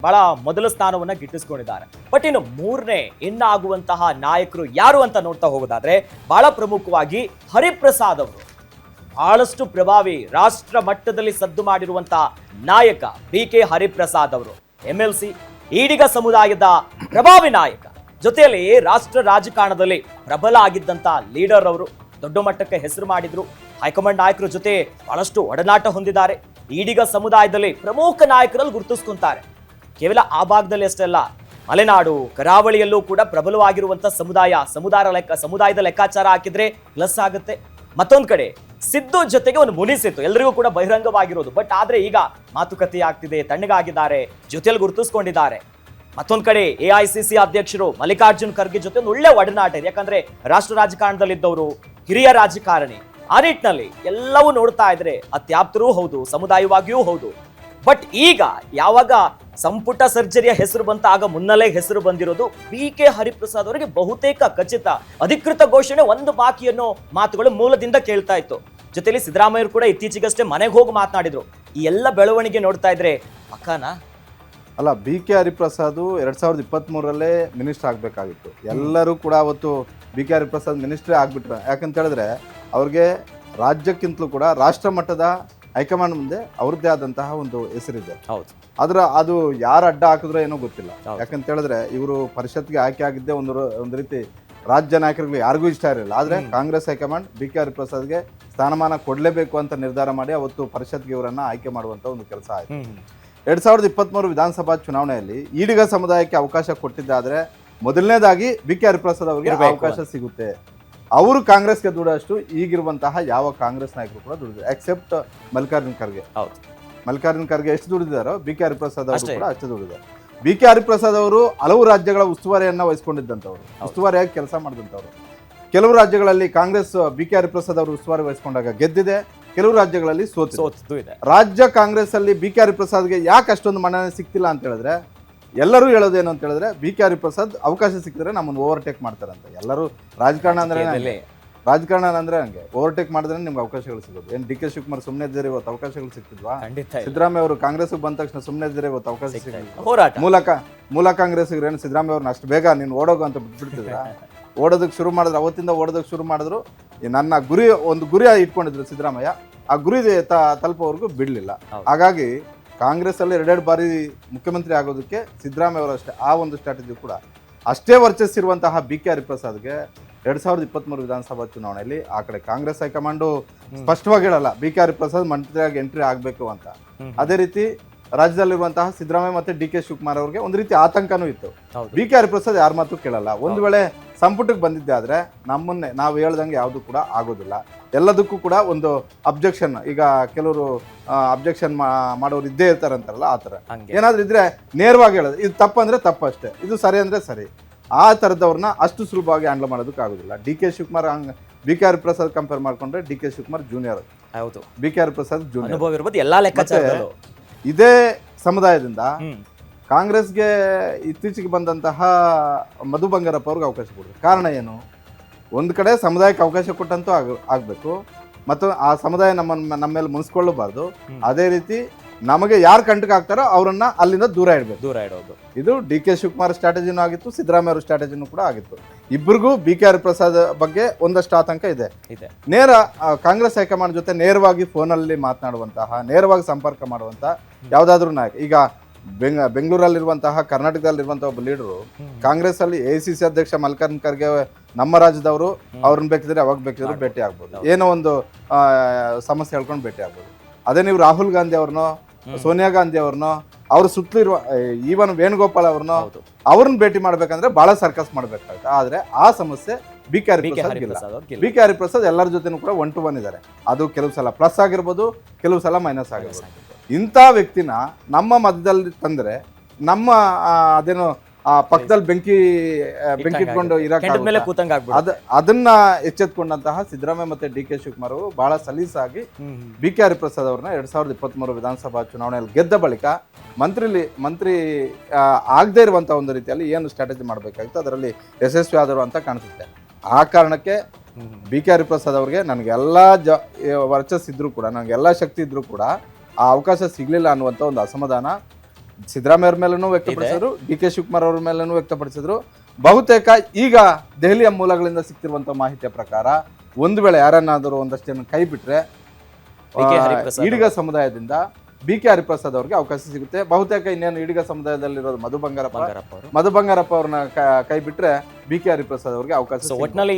ಬಹಳ ಮೊದಲ ಸ್ಥಾನವನ್ನ ಗಿಟ್ಟಿಸ್ಕೊಂಡಿದ್ದಾರೆ. ಬಟ್ ಇನ್ನು ಮೂರನೇ ಇನ್ನಾಗುವಂತಹ ನಾಯಕರು ಯಾರು ಅಂತ ನೋಡ್ತಾ ಹೋಗೋದಾದ್ರೆ ಬಹಳ ಪ್ರಮುಖವಾಗಿ ಹರಿಪ್ರಸಾದ್ ಅವರು ಬಹಳಷ್ಟು ಪ್ರಭಾವಿ ರಾಷ್ಟ್ರ ಮಟ್ಟದಲ್ಲಿ ಸದ್ದು ಮಾಡಿರುವಂತಹ ನಾಯಕ BK ಹರಿಪ್ರಸಾದ್ ಅವರು MLC ಈಡಿಗ ಸಮುದಾಯದ ಪ್ರಭಾವಿ ನಾಯಕ, ಜೊತೆಯಲ್ಲಿ ರಾಷ್ಟ್ರ ರಾಜಕಾರಣದಲ್ಲಿ ಪ್ರಬಲ ಆಗಿದ್ದಂತ ಲೀಡರ್ ಅವರು, ದೊಡ್ಡ ಮಟ್ಟಕ್ಕೆ ಹೆಸರು ಮಾಡಿದ್ರು. ಹೈಕಮಾಂಡ್ ನಾಯಕರ ಜೊತೆ ಬಹಳಷ್ಟು ಒಡನಾಟ ಹೊಂದಿದ್ದಾರೆ. ಈಡಿಗ ಸಮುದಾಯದಲ್ಲಿ ಪ್ರಮುಖ ನಾಯಕರಲ್ಲಿ ಗುರುತಿಸ್ಕೊಂತಾರೆ. ಕೇವಲ ಆ ಭಾಗದಲ್ಲಿ ಅಷ್ಟೇ ಅಲ್ಲ, ಮಲೆನಾಡು ಕರಾವಳಿಯಲ್ಲೂ ಕೂಡ ಪ್ರಬಲವಾಗಿರುವಂತಹ ಸಮುದಾಯದ ಲೆಕ್ಕಾಚಾರ ಹಾಕಿದ್ರೆ ಪ್ಲಸ್ ಆಗುತ್ತೆ. ಮತ್ತೊಂದ್ ಕಡೆ ಸಿದ್ದು ಜೊತೆಗೆ ಒಂದು ಮುನಿಸಿತ್ತು, ಎಲ್ರಿಗೂ ಕೂಡ ಬಹಿರಂಗವಾಗಿರೋದು. ಬಟ್ ಆದ್ರೆ ಈಗ ಮಾತುಕತೆ ಆಗ್ತಿದೆ, ತಣ್ಣಗಾಗಿದ್ದಾರೆ, ಜೊತೆಯಲ್ಲಿ ಗುರುತಿಸ್ಕೊಂಡಿದ್ದಾರೆ. ಮತ್ತೊಂದ್ ಕಡೆ AICC ಅಧ್ಯಕ್ಷರು ಮಲ್ಲಿಕಾರ್ಜುನ್ ಖರ್ಗೆ ಜೊತೆ ಒಂದು ಒಳ್ಳೆ ಒಡನಾಟ ಇದೆ. ಯಾಕಂದ್ರೆ ರಾಷ್ಟ್ರ ರಾಜಕಾರಣದಲ್ಲಿದ್ದವರು, ಹಿರಿಯ ರಾಜಕಾರಣಿ. ಆ ನಿಟ್ಟಿನಲ್ಲಿ ಎಲ್ಲವೂ ನೋಡ್ತಾ ಇದ್ರೆ ಅತ್ಯಾಪ್ತರೂ ಹೌದು, ಸಮುದಾಯವಾಗಿಯೂ ಹೌದು. ಬಟ್ ಈಗ ಯಾವಾಗ ಸಂಪುಟ ಸರ್ಜರಿಯ ಹೆಸರು ಬಂತ, ಆಗ ಮುನ್ನಲೇ ಹೆಸರು ಬಂದಿರೋದು BK ಹರಿಪ್ರಸಾದ್ ಅವರಿಗೆ ಬಹುತೇಕ ಖಚಿತ. ಅಧಿಕೃತ ಘೋಷಣೆ ಒಂದು ಬಾಕಿ ಅನ್ನೋ ಮಾತುಗಳು ಮೂಲದಿಂದ ಕೇಳ್ತಾ ಇತ್ತು. ಜೊತೆಲಿ ಸಿದ್ದರಾಮಯ್ಯರು ಕೂಡ ಇತ್ತೀಚೆಗಷ್ಟೇ ಮನೆಗೆ ಹೋಗಿ ಮಾತನಾಡಿದ್ರು. ಈ ಎಲ್ಲ ಬೆಳವಣಿಗೆ ನೋಡ್ತಾ ಇದ್ರೆ ಪಕ್ಕಾನಾ? ಅಲ್ಲ, BK ಹರಿಪ್ರಸಾದ್ 2023ರಲ್ಲೇ ಮಿನಿಸ್ಟರ್ ಆಗಬೇಕಾಗಿತ್ತು. ಎಲ್ಲರೂ ಕೂಡ ಅವತ್ತು BK ಹರಿಪ್ರಸಾದ್ ಮಿನಿಸ್ಟ್ರೇ ಆಗ್ಬಿಟ್ರು. ಯಾಕಂತ ಹೇಳಿದ್ರೆ ಅವ್ರಿಗೆ ರಾಜ್ಯಕ್ಕಿಂತಲೂ ಕೂಡ ರಾಷ್ಟ್ರ ಮಟ್ಟದ ಹೈಕಮಾಂಡ್ ಮುಂದೆ ಅವ್ರದ್ದೇ ಆದಂತಹ ಒಂದು ಹೆಸರಿದೆ. ಹೌದು, ಅದು ಯಾರು ಅಡ್ಡ ಹಾಕಿದ್ರೋ ಏನೋ ಗೊತ್ತಿಲ್ಲ. ಯಾಕಂತ ಹೇಳಿದ್ರೆ ಇವರು ಪರಿಷತ್ಗೆ ಆಯ್ಕೆ ಆಗಿದ್ದೇ ಒಂದು ರೀತಿ ರಾಜ್ಯ ನಾಯಕರಿಗೆ ಯಾರಿಗೂ ಇಷ್ಟ ಇರಲಿಲ್ಲ. ಆದ್ರೆ ಕಾಂಗ್ರೆಸ್ ಹೈಕಮಾಂಡ್ BK ಹರಿಪ್ರಸಾದ್ಗೆ ಸ್ಥಾನಮಾನ ಕೊಡಲೇಬೇಕು ಅಂತ ನಿರ್ಧಾರ ಮಾಡಿ ಅವತ್ತು ಪರಿಷತ್ಗೆ ಇವರನ್ನ ಆಯ್ಕೆ ಮಾಡುವಂತ ಒಂದು ಕೆಲಸ ಆಯ್ತು. 2023 ವಿಧಾನಸಭಾ ಚುನಾವಣೆಯಲ್ಲಿ ಈಡಿಗ ಸಮುದಾಯಕ್ಕೆ ಅವಕಾಶ ಕೊಟ್ಟಿದ್ದಾದ್ರೆ ಮೊದಲನೇದಾಗಿ BK ಹರಿಪ್ರಸಾದ್ ಅವರಿಗೆ ಅವಕಾಶ ಸಿಗುತ್ತೆ. ಅವರು ಕಾಂಗ್ರೆಸ್ಗೆ ದುಡಷ್ಟು ಈಗಿರುವಂತಹ ಯಾವ ಕಾಂಗ್ರೆಸ್ ನಾಯಕರು ಕೂಡ ದುಡಿದ್ರು, ಎಕ್ಸೆಪ್ಟ್ ಮಲ್ಲಿಕಾರ್ಜುನ್ ಖರ್ಗೆ. ಮಲ್ಲಿಕಾರ್ಜುನ್ ಖರ್ಗೆ ಎಷ್ಟು ದುಡಿದಾರೋ BK ಹರಿಪ್ರಸಾದ್ ಅವರು ಕೂಡ ಅಷ್ಟೇ ದುಡಿದಾರೆ. BK ಹರಿಪ್ರಸಾದ್ ಅವರು ಹಲವು ರಾಜ್ಯಗಳ ಉಸ್ತುವಾರಿಯನ್ನ ವಹಿಸಿಕೊಂಡಿದ್ದಂಥವ್ರು, ಉಸ್ತುವಾರಿಯಾಗಿ ಕೆಲಸ ಮಾಡಿದಂಥವ್ರು. ಕೆಲವು ರಾಜ್ಯಗಳಲ್ಲಿ ಕಾಂಗ್ರೆಸ್ BK ಹರಿಪ್ರಸಾದ್ ಅವರು ಉಸ್ತುವಾರಿ ವಹಿಸಿಕೊಂಡಾಗ ಗೆದ್ದಿದೆ, ಕೆಲವು ರಾಜ್ಯಗಳಲ್ಲಿ ಸೋತಿದೆ. ರಾಜ್ಯ ಕಾಂಗ್ರೆಸ್ ಅಲ್ಲಿ BK ಹರಿಪ್ರಸಾದ್ಗೆ ಯಾಕೆ ಅಷ್ಟೊಂದು ಮನ್ನಣೆ ಸಿಕ್ತಿಲ್ಲ ಅಂತ ಹೇಳಿದ್ರೆ, ಎಲ್ಲರೂ ಹೇಳೋದೇನು ಅಂತ ಹೇಳಿದ್ರೆ BK ಹರಿಪ್ರಸಾದ್ ಅವಕಾಶ ಸಿಕ್ಕಿದ್ರೆ ನಮ್ಮನ್ನು ಓವರ್ಟೇಕ್ ಮಾಡ್ತಾರಂತ. ಎಲ್ಲರೂ ರಾಜಕಾರಣ ಅಂದ್ರೆ ಹಂಗೆ ಓವರ್ಟೇಕ್ ಮಾಡಿದ್ರೆ ನಿಮ್ಗೆ ಅವಕಾಶಗಳು ಸಿಗೋದು. ಏನ್ DK ಶಿವಕುಮಾರ್ ಸುಮ್ಮನೆ ಇದ್ದಾರೆ ಇವತ್ತು ಅವಕಾಶಗಳು ಸಿಕ್ತಿದ್ವಾ? ಸಿದ್ದರಾಮಯ್ಯ ಅವರು ಕಾಂಗ್ರೆಸ್ ಬಂದ ತಕ್ಷಣ ಸುಮ್ಮನೆ ಇದ್ದಾರೆ ಇವತ್ತು ಅವಕಾಶ ಸಿಕ್ಕಿಲ್ಲ. ಮೂಲ ಕಾಂಗ್ರೆಸ್ ಏನು ಸಿದ್ದರಾಮಯ್ಯ ಅವ್ರನ್ನ ಅಷ್ಟು ಬೇಗ ನೀನು ಓಡೋಗು ಅಂತ ಬಿಟ್ಬಿಡ್ತಿದ್ರ? ಓಡೋದಕ್ಕೆ ಶುರು ಮಾಡಿದ್ರು, ಅವತ್ತಿಂದ ಓಡೋದಕ್ಕೆ ಶುರು ಮಾಡಿದ್ರು. ನನ್ನ ಒಂದು ಗುರಿ ಇಟ್ಕೊಂಡಿದ್ರು ಸಿದ್ದರಾಮಯ್ಯ, ಆ ಗುರಿ ತಲುಪೋವರೆಗೂ ಬಿಡ್ಲಿಲ್ಲ. ಹಾಗಾಗಿ ಕಾಂಗ್ರೆಸ್ ಅಲ್ಲಿ 2 ಬಾರಿ ಮುಖ್ಯಮಂತ್ರಿ ಆಗೋದಕ್ಕೆ ಸಿದ್ದರಾಮಯ್ಯ ಅವರು ಅಷ್ಟೇ ಆ ಒಂದು ಸ್ಟ್ರಾಟಜಿ ಕೂಡ ಅಷ್ಟೇ ವರ್ಚಸ್ಸಿರುವಂತಹ BK ಹರಿಪ್ರಸಾದ್ಗೆ 2023 ವಿಧಾನಸಭಾ ಚುನಾವಣೆಯಲ್ಲಿ ಆ ಕಡೆ ಕಾಂಗ್ರೆಸ್ ಹೈಕಮಾಂಡು ಸ್ಪಷ್ಟವಾಗಿ ಹೇಳಲ್ಲ BK ಹರಿಪ್ರಸಾದ್ ಮಂತ್ರಿಯಾಗಿ ಎಂಟ್ರಿ ಆಗಬೇಕು ಅಂತ. ಅದೇ ರೀತಿ ರಾಜ್ಯದಲ್ಲಿರುವಂತಹ ಸಿದ್ದರಾಮಯ್ಯ ಮತ್ತೆ DK ಶಿವಕುಮಾರ್ ಅವ್ರಿಗೆ ಒಂದು ರೀತಿ ಆತಂಕನೂ ಇತ್ತು. BK ಹರಿಪ್ರಸಾದ್ ಯಾರ ಮಾತು ಕೇಳಲ್ಲ. ಒಂದು ವೇಳೆ ಸಂಪುಟಕ್ಕೆ ಬಂದಿದ್ದೆ ಆದ್ರೆ ನಾವು ಹೇಳ್ದಂಗೆ ಯಾವುದು ಕೂಡ ಆಗೋದಿಲ್ಲ. ಎಲ್ಲದಕ್ಕೂ ಕೂಡ ಒಂದು ಅಬ್ಜೆಕ್ಷನ್, ಈಗ ಕೆಲವರು ಅಬ್ಜೆಕ್ಷನ್ ಮಾಡೋರು ಇದ್ದೇ ಇರ್ತಾರಂತಾರಲ್ಲ, ಆ ಥರ ಏನಾದ್ರೂ ಇದ್ರೆ ನೇರವಾಗಿ ಹೇಳೋದು, ಇದು ತಪ್ಪಂದ್ರೆ ತಪ್ಪು ಅಷ್ಟೇ, ಇದು ಸರಿ ಅಂದ್ರೆ ಸರಿ. ಆ ಥರದವ್ರನ್ನ ಅಷ್ಟು ಸುಲಭವಾಗಿ ಹ್ಯಾಂಡಲ್ ಮಾಡೋದಕ್ಕೆ ಆಗೋದಿಲ್ಲ. DK Shivakumar BK Hariprasad compare ಮಾಡ್ಕೊಂಡ್ರೆ DK ಶಿವಕುಮಾರ್ ಜೂನಿಯರ್, ಹೌದು, BK ಹರಿಪ್ರಸಾದ್ ಜೂನಿಯರ್. ಇದೇ ಸಮುದಾಯದಿಂದ ಕಾಂಗ್ರೆಸ್ಗೆ ಇತ್ತೀಚೆಗೆ ಬಂದಂತಹ ಮಧು ಬಂಗಾರಪ್ಪ ಅವ್ರಿಗೆ ಅವಕಾಶ ಕೊಡೋದು ಕಾರಣ ಏನು? ಒಂದು ಕಡೆ ಸಮುದಾಯಕ್ಕೆ ಅವಕಾಶ ಕೊಟ್ಟಂತೂ ಆಗಬೇಕು, ಮತ್ತು ಆ ಸಮುದಾಯ ನಮ್ಮ ಮೇಲೆ ಮುನ್ಸ್ಕೊಳ್ಳಬಾರ್ದು. ಅದೇ ರೀತಿ ನಮಗೆ ಯಾರು ಕಂಟಕ ಆಗ್ತಾರೋ ಅವರನ್ನ ಅಲ್ಲಿಂದ ದೂರ ಇಡೋದು. ಇದು DK ಶಿವಕುಮಾರ್ ಸ್ಟ್ರಾಟಜಿನೂ ಆಗಿತ್ತು, ಸಿದ್ದರಾಮಯ್ಯ ಅವ್ರ ಸ್ಟ್ರಾಟಜಿನೂ ಕೂಡ ಆಗಿತ್ತು. ಇಬ್ಬರಿಗೂ BK ಹರಿಪ್ರಸಾದ್ ಬಗ್ಗೆ ಒಂದಷ್ಟು ಆತಂಕ ಇದೆ. ನೇರ ಕಾಂಗ್ರೆಸ್ ಹೈಕಮಾಂಡ್ ಜೊತೆ ನೇರವಾಗಿ ಫೋನಲ್ಲಿ ಮಾತನಾಡುವಂತಹ, ನೇರವಾಗಿ ಸಂಪರ್ಕ ಮಾಡುವಂತಹ ಯಾವ್ದಾದ್ರು ನಾಯಕ, ಈಗ ಬೆಂಗಳೂರಲ್ಲಿರುವಂತಹ, ಕರ್ನಾಟಕದಲ್ಲಿರುವಂತಹ ಒಬ್ಬ ಲೀಡರು ಕಾಂಗ್ರೆಸ್ ಅಲ್ಲಿ AICC ಅಧ್ಯಕ್ಷ ಮಲ್ಲಿಕಾರ್ಜುನ್ ಖರ್ಗೆ ನಮ್ಮ ರಾಜ್ಯದವರು, ಅವ್ರನ್ನ ಬೇಕಿದ್ರೆ ಅವಾಗ ಬೇಕಿದ್ರು ಭೇಟಿ ಆಗ್ಬೋದು, ಏನೋ ಒಂದು ಸಮಸ್ಯೆ ಹೇಳ್ಕೊಂಡು ಭೇಟಿ ಆಗ್ಬೋದು. ಅದೇ ನೀವು ರಾಹುಲ್ ಗಾಂಧಿ ಅವ್ರನ್ನೋ, ಸೋನಿಯಾ ಗಾಂಧಿ ಅವ್ರನ್ನೋ, ಅವ್ರ ಸುತ್ತಲಿರುವ ಈವನ್ ವೇಣುಗೋಪಾಲ್ ಅವ್ರನ್ನ ಭೇಟಿ ಮಾಡ್ಬೇಕಂದ್ರೆ ಬಹಳ ಸರ್ಕಸ್ ಮಾಡ್ಬೇಕಾಗುತ್ತೆ. ಆದ್ರೆ ಆ ಸಮಸ್ಯೆ BK ಹರಿಪ್ರಸಾದ್ ಇಲ್ಲ. BK ಹರಿಪ್ರಸಾದ್ ಎಲ್ಲರ ಜೊತೆನೂ ಕೂಡ 1 to 1 ಇದ್ದಾರೆ. ಅದು ಕೆಲವು ಸಲ ಪ್ಲಸ್ ಆಗಿರ್ಬೋದು, ಕೆಲವು ಸಲ ಮೈನಸ್ ಆಗಿರ್ಬೋದು. ಇಂಥ ವ್ಯಕ್ತಿನ ನಮ್ಮ ಮಧ್ಯದಲ್ಲಿ ತಂದ್ರೆ ನಮ್ಮ ಅದೇನೋ ಪಕ್ಕದಲ್ಲಿ ಬೆಂಕಿ ಇಟ್ಕೊಂಡು ಅದನ್ನ ಎಚ್ಚೆತ್ಕೊಂಡಂತಹ ಸಿದ್ದರಾಮಯ್ಯ ಮತ್ತೆ DK ಶಿವಕುಮಾರ್ ಅವರು ಬಹಳ ಸಲೀಸಾಗಿ BK ಹರಿಪ್ರಸಾದ್ ಅವ್ರನ್ನ 2023 ವಿಧಾನಸಭಾ ಚುನಾವಣೆಯಲ್ಲಿ ಗೆದ್ದ ಬಳಿಕ ಮಂತ್ರಿ ಆಗದೆ ಇರುವಂತಹ ಒಂದು ರೀತಿಯಲ್ಲಿ ಏನು ಸ್ಟ್ರಾಟಜಿ ಮಾಡಬೇಕಾಗಿತ್ತು ಅದರಲ್ಲಿ ಯಶಸ್ವಿ ಆದರು ಅಂತ ಕಾಣಿಸುತ್ತೆ. ಆ ಕಾರಣಕ್ಕೆ BK ಹರಿಪ್ರಸಾದ್ ಅವ್ರಿಗೆ ನನಗೆಲ್ಲ ವರ್ಚಸ್ ಇದ್ರೂ ಕೂಡ, ನನಗೆಲ್ಲ ಶಕ್ತಿ ಇದ್ರೂ ಕೂಡ ಆ ಅವಕಾಶ ಸಿಗಲಿಲ್ಲ ಅನ್ನುವಂಥ ಒಂದು ಅಸಮಾಧಾನ ಸಿದ್ದರಾಮಯ್ಯ ಅವ್ರ ಮೇಲೂ ವ್ಯಕ್ತಪಡಿಸಿದ್ರು, ಡಿ ಕೆ ಶಿವಕುಮಾರ್ ಅವ್ರ ಮೇಲೂ ವ್ಯಕ್ತಪಡಿಸಿದ್ರು. ಬಹುತೇಕ ಈಗ ದೆಹಲಿಯ ಮೂಲಗಳಿಂದ ಸಿಕ್ತಿರುವಂತಹ ಮಾಹಿತಿಯ ಪ್ರಕಾರ ಒಂದು ವೇಳೆ ಯಾರನ್ನಾದರೂ ಒಂದಷ್ಟು ಜನ ಕೈ ಬಿಟ್ರೆ ಈಡಿಗ ಸಮುದಾಯದಿಂದ ಬಿ ಕೆ ಹರಿಪ್ರಸಾದ್ ಅವ್ರಿಗೆ ಅವಕಾಶ ಸಿಗುತ್ತೆ. ಬಹುತೇಕ ಇನ್ನೇನು ಈಡಿಗ ಸಮುದಾಯದಲ್ಲಿರೋದು ಮಧು ಬಂಗಾರಪ್ಪ ಅವ್ರನ್ನ ಕೈ ಬಿಟ್ರೆ ಬಿ ಕೆ ಹರಿಪ್ರಸಾದ್ ಅವ್ರಿಗೆ ಅವಕಾಶ ಒಟ್ಟಿನಲ್ಲಿ